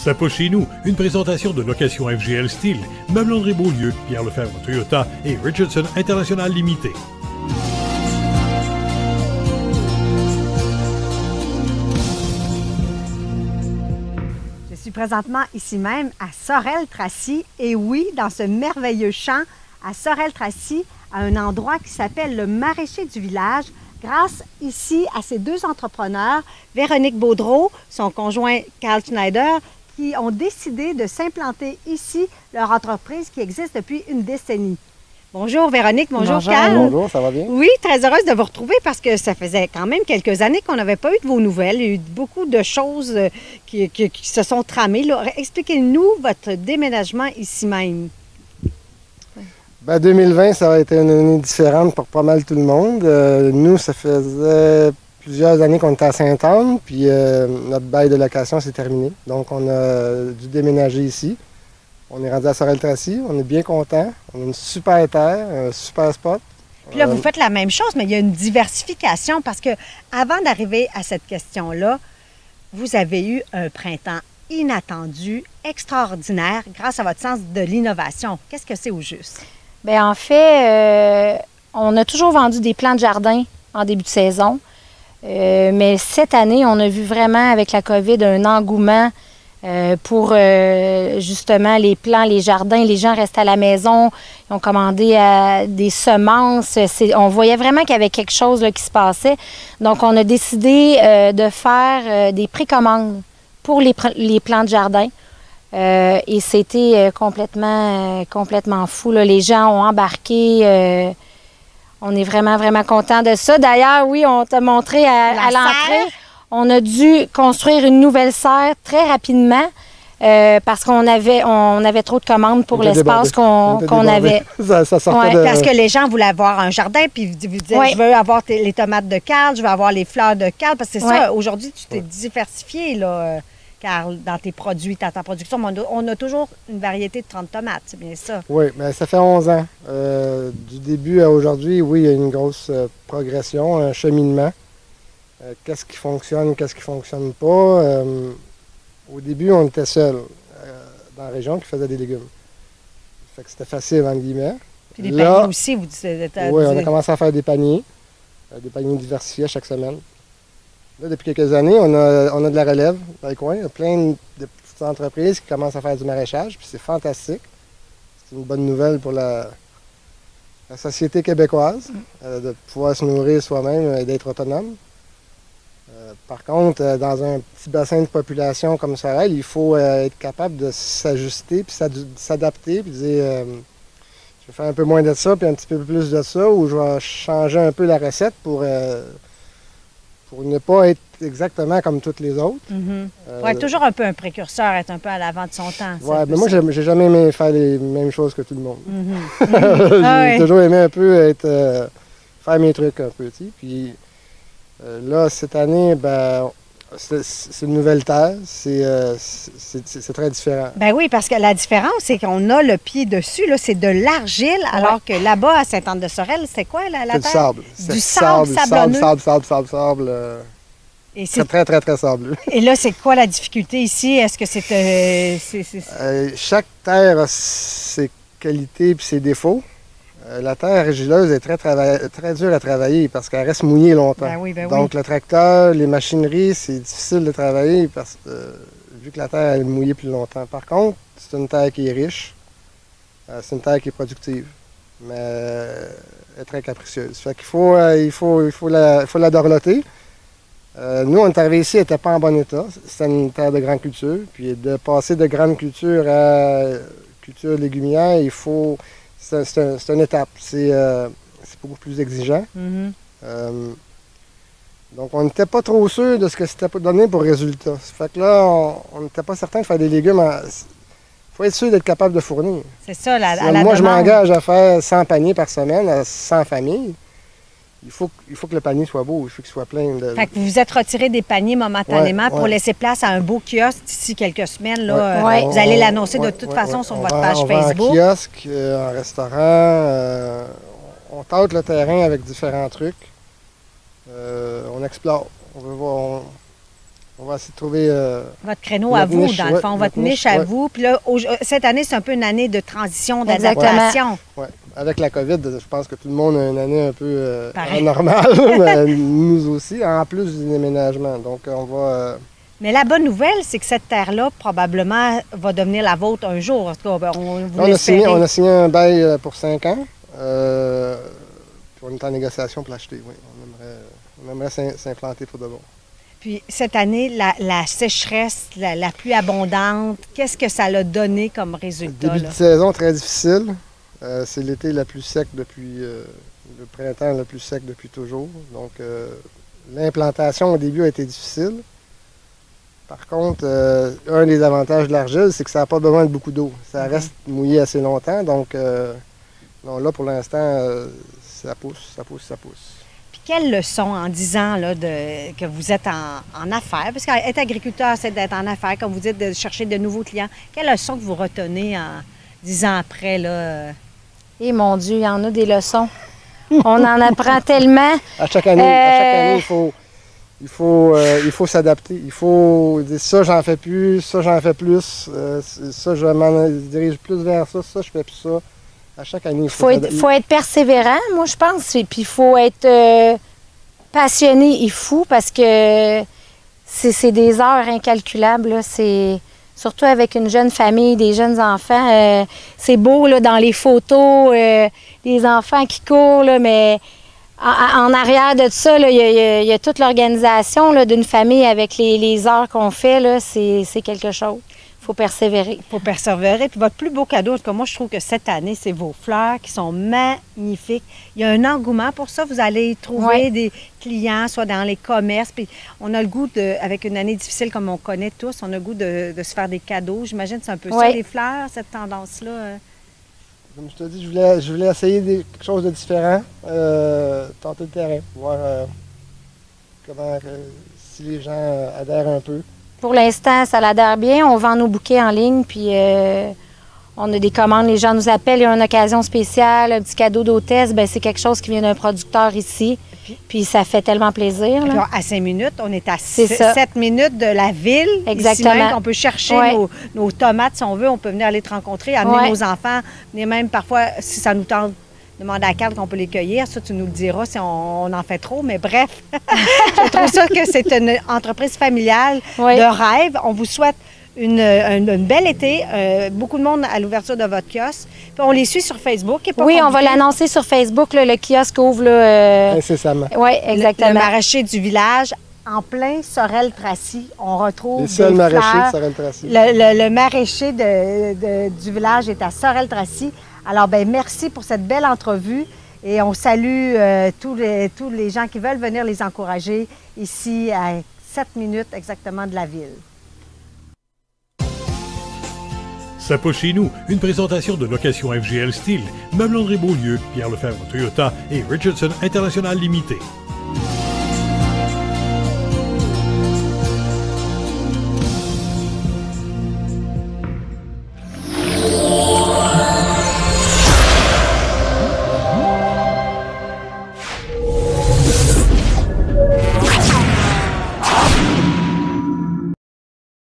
C'est pas chez nous, une présentation de location FGL Style, Meubles André Beaulieu, Pierre Lefebvre Toyota et Richardson International Limité. Je suis présentement ici même à Sorel-Tracy et oui, dans ce merveilleux champ à Sorel-Tracy, à un endroit qui s'appelle le maraîcher du village, grâce ici à ces deux entrepreneurs, Véronique Baudreau, son conjoint Carl Schneider, qui ont décidé de s'implanter ici, leur entreprise qui existe depuis une décennie. Bonjour Véronique, bonjour Carl. Bonjour, ça va bien? Oui, très heureuse de vous retrouver parce que ça faisait quand même quelques années qu'on n'avait pas eu de vos nouvelles. Il y a eu beaucoup de choses qui se sont tramées. Expliquez-nous votre déménagement ici même. Ben, 2020, ça a été une année différente pour pas mal tout le monde. Nous, ça faisait plusieurs années qu'on était à Sainte-Anne, puis notre bail de location s'est terminé. Donc, on a dû déménager ici. On est rendu à Sorel-Tracy, on est bien content. On a une super terre, un super spot. Puis là, vous faites la même chose, mais il y a une diversification parce que avant d'arriver à cette question-là, vous avez eu un printemps inattendu, extraordinaire, grâce à votre sens de l'innovation. Qu'est-ce que c'est au juste? Bien, en fait, on a toujours vendu des plants de jardin en début de saison. Mais cette année, on a vu vraiment avec la COVID un engouement pour justement les plants, les jardins. Les gens restent à la maison, ils ont commandé des semences. On voyait vraiment qu'il y avait quelque chose là, qui se passait. Donc, on a décidé de faire des précommandes pour les plants de jardin. Et c'était complètement fou, là. Les gens ont embarqué. On est vraiment, vraiment contents de ça. D'ailleurs, oui, on t'a montré à l'entrée. On a dû construire une nouvelle serre très rapidement parce qu'on avait trop de commandes pour l'espace qu'on avait. Ça sortait de... Parce que les gens voulaient avoir un jardin, puis vous disaient, je veux avoir les tomates de Carl, je veux avoir les fleurs de Carl, parce que c'est ça, aujourd'hui, tu t'es diversifié, là, Carl, dans tes produits, dans ta production. On a toujours une variété de 30 tomates, c'est bien ça? Oui, mais ça fait 11 ans. Du début à aujourd'hui, oui, il y a une grosse progression, un cheminement. Qu'est-ce qui fonctionne, qu'est-ce qui ne fonctionne pas. Au début, on était seuls dans la région qui faisait des légumes. Fait que c'était facile, entre guillemets. Puis des paniers aussi, vous dites? Oui, on a commencé à faire des paniers diversifiés à chaque semaine. Là, depuis quelques années, on a de la relève dans les coins. Il y a plein de petites entreprises qui commencent à faire du maraîchage, puis c'est fantastique. C'est une bonne nouvelle pour la société québécoise, de pouvoir se nourrir soi-même et d'être autonome. Par contre, dans un petit bassin de population comme Sorel, il faut être capable de s'ajuster, puis s'adapter, puis dire je vais faire un peu moins de ça, puis un petit peu plus de ça, ou je vais changer un peu la recette pour ne pas être exactement comme toutes les autres. Pour être toujours un peu un précurseur, être un peu à l'avant de son temps. Oui, mais moi, j'ai jamais aimé faire les mêmes choses que tout le monde. J'ai toujours aimé un peu faire mes trucs un peu, tu sais. Puis là, cette année, ben, c'est une nouvelle terre, c'est très différent. Ben oui, parce que la différence, c'est qu'on a le pied dessus, là, c'est de l'argile, alors que là-bas, à Sainte-Anne-de-Sorel, c'est quoi la terre? Du sable. Du sable sablonneux. Sable. Et c'est très sableux. Et là, c'est quoi la difficulté ici? Est-ce que c'est... chaque terre a ses qualités et ses défauts. La terre argileuse est très dure à travailler parce qu'elle reste mouillée longtemps. Ben oui. Donc, le tracteur, les machineries, c'est difficile de travailler parce que, vu que la terre est mouillée plus longtemps. Par contre, c'est une terre qui est riche, c'est une terre qui est productive, mais elle est très capricieuse. Fait qu'il faut la dorloter. Nous, on est arrivé ici, elle n'était pas en bon état. C'était une terre de grande culture. Puis de passer de grande culture à culture légumière, c'est une étape. C'est beaucoup plus exigeant. Donc, on n'était pas trop sûr de ce que c'était donné pour résultat. Ça fait que là, on n'était pas certain de faire des légumes. Il faut être sûr d'être capable de fournir. C'est ça, moi, je m'engage à faire 100 paniers par semaine à 100 familles. Il faut que le panier soit beau, il faut qu'il soit plein de... Fait que vous vous êtes retiré des paniers momentanément pour laisser place à un beau kiosque d'ici quelques semaines. Là, vous allez l'annoncer de toute façon sur votre page Facebook. En kiosque, en restaurant, on tâte le terrain avec différents trucs. On explore. On On va essayer de trouver... votre créneau à vous, dans le fond, votre niche à vous. Puis là, cette année, c'est un peu une année de transition, d'adaptation. Oui. Avec la COVID, je pense que tout le monde a une année un peu anormale, mais nous aussi, en plus du déménagement. Donc, on va... Mais la bonne nouvelle, c'est que cette terre-là, probablement, va devenir la vôtre un jour. En tout cas, on a signé un bail pour 5 ans. Puis on est en négociation pour l'acheter, oui. On aimerait s'implanter pour de bon. Puis cette année, la sécheresse, la pluie abondante, qu'est-ce que ça l'a donné comme résultat? Début de saison très difficile. C'est l'été le plus sec depuis... le printemps le plus sec depuis toujours. Donc, l'implantation au début a été difficile. Par contre, un des avantages de l'argile, c'est que ça n'a pas besoin de beaucoup d'eau. Ça reste mouillé assez longtemps. Donc, non, là, pour l'instant, ça pousse. Puis quelle leçon en 10 ans là, que vous êtes en affaires? Parce qu'être agriculteur, c'est d'être en affaires, comme vous dites, de chercher de nouveaux clients. Quelle leçon que vous retenez en 10 ans après? Là? Eh mon Dieu, il y en a des leçons. On en apprend tellement. À chaque année, il faut s'adapter. Il faut dire ça, j'en fais plus, ça, j'en fais plus, ça, je m'en dirige plus vers ça, ça, je fais plus ça. À chaque année, il faut être persévérant, moi, je pense. Puis il faut être passionné et fou parce que c'est des heures incalculables. Là. Surtout avec une jeune famille, des jeunes enfants. C'est beau là, dans les photos, des enfants qui courent, là, mais... En arrière de ça, il y a toute l'organisation d'une famille avec les heures qu'on fait. C'est quelque chose. Il faut persévérer. Il faut persévérer. Puis votre plus beau cadeau, en tout cas, moi, je trouve que cette année, c'est vos fleurs qui sont magnifiques. Il y a un engouement pour ça. Vous allez trouver des clients, soit dans les commerces. Puis on a le goût, avec une année difficile comme on connaît tous, on a le goût de se faire des cadeaux. J'imagine que c'est un peu ça, les fleurs, cette tendance-là. Comme je te dis, je voulais essayer quelque chose de différent, tenter le terrain, voir si les gens adhèrent un peu. Pour l'instant, ça adhère bien. On vend nos bouquets en ligne, puis on a des commandes. Les gens nous appellent, il y a une occasion spéciale, un petit cadeau d'hôtesse. Bien, c'est quelque chose qui vient d'un producteur ici. Puis ça fait tellement plaisir. Là. À 5 minutes, on est à 7 minutes de la ville. Exactement. Ici même, on peut chercher nos tomates si on veut. On peut venir aller te rencontrer, amener nos enfants. Venir même parfois, si ça nous tente, demander à la carte qu'on peut les cueillir. Ça, tu nous le diras si on en fait trop. Mais bref, je trouve ça que c'est une entreprise familiale de rêve. On vous souhaite une belle été, beaucoup de monde à l'ouverture de votre kiosque. Puis on les suit sur Facebook. Oui, on va l'annoncer sur Facebook. Là, le kiosque ouvre. Incessamment. Oui, exactement. Le maraîcher du village, en plein Sorel-Tracy. On retrouve les seuls maraîchers de Sorel-Tracy. Le maraîcher du village est à Sorel-Tracy. Alors, bien, merci pour cette belle entrevue. Et on salue tous les gens qui veulent venir les encourager ici à 7 minutes exactement de la ville. Ça pousse chez nous, une présentation de location FGL Style, Meubles André Beaulieu, Pierre Lefebvre Toyota et Richardson International Limité.